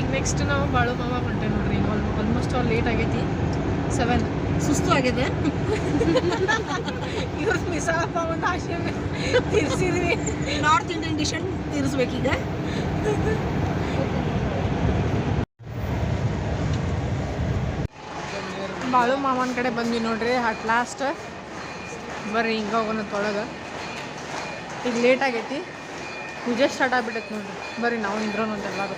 ಈಗ ನೆಕ್ಸ್ಟ್ ನಾವು ಬಾಳು ಮಾವ ಹೊಂಟೇವೆ ನೋಡ್ರಿ. ಆಲ್ಮೋಸ್ಟ್ ಆಲ್ ಲೇಟ್ ಆಗೈತಿ. 7 ಸುಸ್ತು ಆಗಿದೆ. ಇವತ್ತು ಮಿಸಾಪ ಒಂದು ಆಶೆ ತೀರಿಸಿದ್ವಿ. ನಾರ್ತ್ ಇಂಡಿಯನ್ ಡಿಶ್ ತೀರಿಸ್ಬೇಕೀಗ. ಬಾಳು ಮಾವನ ಕಡೆ ಬಂದ್ವಿ ನೋಡ್ರಿ. ಅಟ್ ಲಾಸ್ಟ್ ಬರ್ರಿ ಹಿಂಗೆ ಹೋಗೋಣ ತೊಳಗೆ. ಈಗ ಲೇಟ್ ಆಗೈತಿ, ಪೂಜೆ ಸ್ಟಾರ್ಟ್ ಆಗ್ಬಿಟ್ಟೈತೆ ನೋಡ್ರಿ. ಬರ್ರಿ ನಾವು ನಿಂದ್ರೋಣ ಅಂತ ಎಲ್ಲರೂ.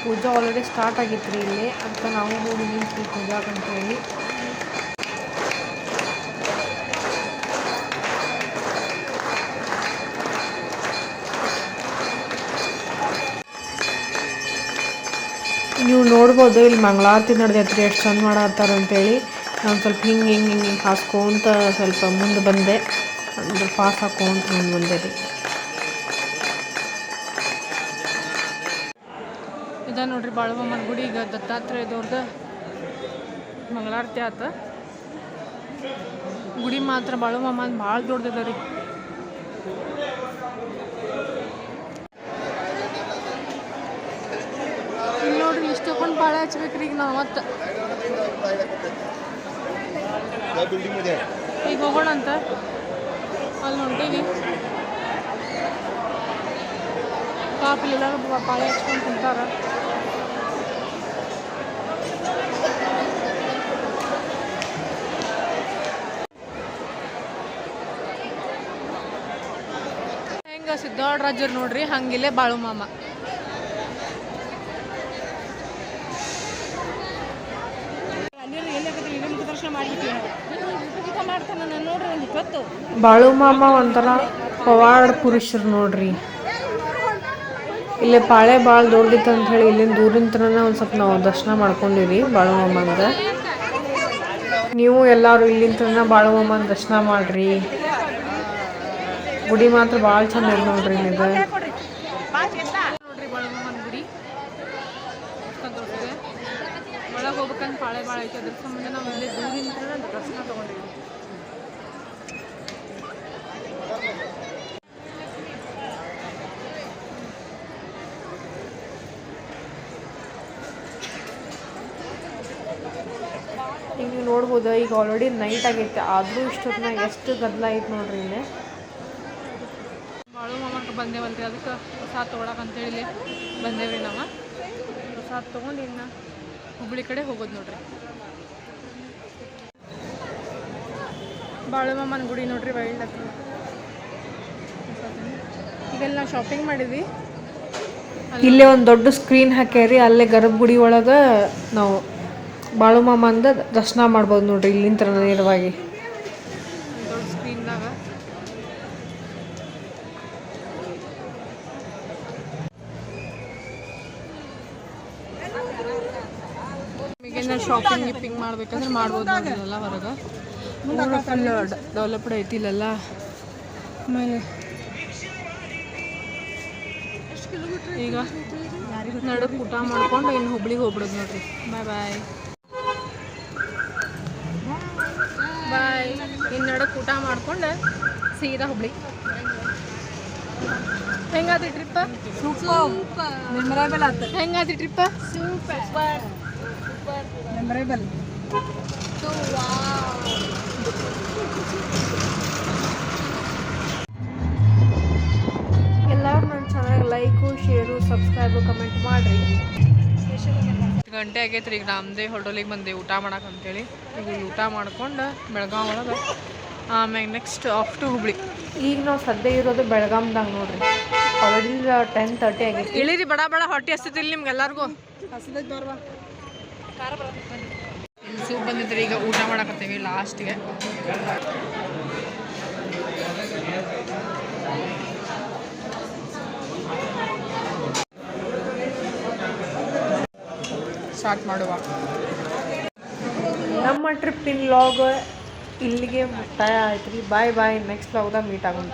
ಪೂಜೆ ಆಲ್ರೆಡಿ ಸ್ಟಾರ್ಟ್ ಆಗಿತ್ತು ರೀ ಇಲ್ಲಿ, ಅಂತ ನಾವು ಹೋಗಿ ನಿಂತು ಪೂಜಾಕಂತ ಹೇಳಿ. ನೀವು ನೋಡ್ಬೋದು ಇಲ್ಲಿ ಮಂಗಳಾರತಿ ನಡೆದೈತ್ರಿ, ಎಷ್ಟು ಚಂದ ಮಾಡತ್ತಾರ ಅಂತೇಳಿ. ನಾನು ಸ್ವಲ್ಪ ಹಿಂಗೆ ಹಾಸ್ಕೊಂತ ಸ್ವಲ್ಪ ಮುಂದೆ ಬಂದೆ, ಅಂದ್ರೆ ಪಾಸ್ ಹಾಕೊಂತ ಮುಂದೆ ಬಂದೆ ರೀ. ಇದ ನೋಡ್ರಿ ಬಾಳುಮಮ್ಮನ ಗುಡಿ. ಈಗ ದತ್ತಾತ್ರೇಯದವ್ರದ್ದು ಮಂಗಳಾರತಿ ಆತ. ಗುಡಿ ಮಾತ್ರ ಬಾಳುಮಮ್ಮನ ಭಾಳ ದೊಡ್ಡದ ರೀ. ಇಲ್ಲಿ ನೋಡ್ರಿ ಇಷ್ಟು ತಗೊಂಡು ಬಾಳೆ ಹಚ್ಬೇಕ್ರಿ ಈಗ ನಾವು. ಮತ್ತೆ ಈಗ ಹೋಗೋಣ ಅಂತ ಅಲ್ಲಿ ಹೊಂಟೀವಿ. ಪಾಪ ಎಲ್ಲರೂ ಬಾಳೆ ಹಚ್ಕೊಂಡು ಕುಂತಾರ. ಹೆಂಗ ಸಿದ್ದರಾಜರು ನೋಡ್ರಿ, ಹಂಗಿಲ್ಲೇ ಬಾಳು ಮಾಮ. ಬಾಳು ಮಾಮ ಒಂಥರ ಪವಾಡ ಪುರುಷರು ನೋಡ್ರಿ. ಇಲ್ಲೇ ಪಾಳೆ ಭಾಳ ದೊಡ್ಡಿತ್ತು ಅಂತ ಹೇಳಿ ಇಲ್ಲಿಂದ ದೂರಿಂತನ ಒಂದು ಸ್ವಲ್ಪ ನಾವು ದರ್ಶನ ಮಾಡ್ಕೊಂಡಿವಿ ಬಾಳು ಮಾಮಂದ. ನೀವು ಎಲ್ಲರೂ ಇಲ್ಲಿಂದ ಬಾಳು ಮಾಮನ ದರ್ಶನ ಮಾಡ್ರಿ. ಗುಡಿ ಮಾತ್ರ ಭಾಳ ಚಂದ ಇದೆ ನೋಡ್ರಿ. ಇಲ್ಲಿದೆ ನೋಡ್ರಿ ಬಾಳು ಮಾಮನ ಗುಡಿ. ಒಳಗೆ ಹೋಗ್ಬೇಕಂತ ಪಾಳೆ ಭಾಳ ಐತಿ, ಅದ್ರ ಸಂಬಂಧ ನಾವು ಇಲ್ಲೇ ದೂರಿಂದ ದರ್ಶನ ತಗೊಂಡಿವಿ. ಈಗ ನೀವು ನೋಡ್ಬೋದು, ಈಗ ಆಲ್ರೆಡಿ ನೈಟ್ ಆಗೈತೆ, ಆದರೂ ಇಷ್ಟೊತ್ತಿನ ಎಷ್ಟು ಗದ್ದಲ ಐತೆ ನೋಡ್ರಿ ಇಲ್ಲಿ. ಬಾಳು ಮಾಮಕ್ಕೆ ಬಂದೇವಲ್ರಿ, ಅದಕ್ಕೆ ಪ್ರಸಾದ ತೊಗೊಳಕಂತೇಳಿ ಬಂದೇವ್ರಿ ನಾವು. ಪ್ರಸಾದ ತೊಗೊಂಡು ಇನ್ನು ಹುಬ್ಳಿ ಕಡೆ ಹೋಗೋದು ನೋಡ್ರಿ. ಬಾಳು ಮಾಮನ ಗುಡಿ ನೋಡ್ರಿ, ವೈಲ್ಡ್ ಹತ್ರ. ಈಗೆಲ್ಲ ನಾವು ಶಾಪಿಂಗ್ ಮಾಡಿದ್ವಿ. ಇಲ್ಲೇ ಒಂದು ದೊಡ್ಡ ಸ್ಕ್ರೀನ್ ಹಾಕ್ಯಾರಿ, ಅಲ್ಲೇ ಗರ್ಭಗುಡಿ ಒಳಗೆ ನಾವು ಬಾಳು ಮಾಮಂದ ದರ್ಶನ ಮಾಡ್ಬೋದು ನೋಡ್ರಿ ಇಲ್ಲಿಂದ ನೇರವಾಗಿ. ದೊಡ್ಡ ಸ್ಕ್ರೀನ್ದಾಗ ಈಗೇನ ಶಾಪಿಂಗ್ ಗಿಪ್ಪಿಂಗ್ ಮಾಡ್ಬೇಕಂದ್ರೆ ಮಾಡ್ಬೋದು ನೋಡ್ರಿ. ಎಲ್ಲ ಹೊರಗೆ ಫುಲ್ ಡೆವಲಪ್ಡ್ ಐತಿ ಇಲ್ಲೆಲ್ಲ. ಆಮೇಲೆ ಈಗ ನಡುಕ್ ಊಟ ಮಾಡ್ಕೊಂಡು ಇನ್ನು ಹುಬ್ಳಿಗೆ ಹೋಗ್ಬಿಡೋದು ನೋಡ್ರಿ. ಬಾಯ್ ಬಾಯ್ ಬಾಯ್. ಇನ್ನು ನಡುಕ್ ಊಟ ಮಾಡ್ಕೊಂಡು ಸೀದಾ ಹುಬ್ಳಿ. ಹೆಂಗಾದ್ರಿ ಟ್ರಿಪ್ಪ? ಮೆಮೊರೇಬಲ್ ಆತ. ಹೆಂಗಾದ್ರಿ ಟ್ರಿಪ್ಪ? Super memorable. ಎಲ್ಲರೂ ನನ್ನ ಚಾನಲ್ಗೆ ಲೈಕು, ಶೇರು, ಸಬ್ಸ್ಕ್ರೈಬು, ಕಮೆಂಟ್ ಮಾಡಿರಿ. ಗಂಟೆ ಆಗೈತ್ರಿ, ಈಗ ರಾಮದೇವ್ ಹೋಟೆಲಿಗೆ ಬಂದೆ ಊಟ ಮಾಡಕ್ಕೆ ಅಂತೇಳಿ. ಈಗ ಇಲ್ಲಿ ಊಟ ಮಾಡ್ಕೊಂಡು ಬೆಳಗಾಂ ಒಳಗೆ ಆಮ್ಯಾಗ ನೆಕ್ಸ್ಟ್ ಆಫ್ ಟು ಹುಬ್ಳಿ. ಈಗ ನಾವು ಸದ್ಯ ಇರೋದು ಬೆಳಗಾಂದಾಗ ನೋಡ್ರಿ. ಆಲ್ರೆಡಿ 10:30 ಆಗೈತಿ. ಇಳಿರಿ ಬಡ ಬಡ ಹೊಟ್ಟೆ ಹಸ್ತಿಲ್ಲ ನಿಮ್ಗೆಲ್ಲರಿಗೂ. ಇಲ್ಲಿ ಸೂಪ್ ಬಂದಿದ್ರಿ, ಈಗ ಊಟ ಮಾಡಕತ್ತೀವಿ ಲಾಸ್ಟಿಗೆ. ಸ್ಟಾರ್ಟ್ ಮಾಡುವ. ನಮ್ಮ ಟ್ರಿಪ್ಪಿನ ವ್ಲಾಗ್ ಇಲ್ಲಿಗೆ ಮುಕ್ತಾಯ ಆಯ್ತು ರೀ. ಬಾಯ್ ಬಾಯ್. ನೆಕ್ಸ್ಟ್ ವ್ಲಾಗ್ದಾಗ ಮೀಟ್ ಆಗೋಣ.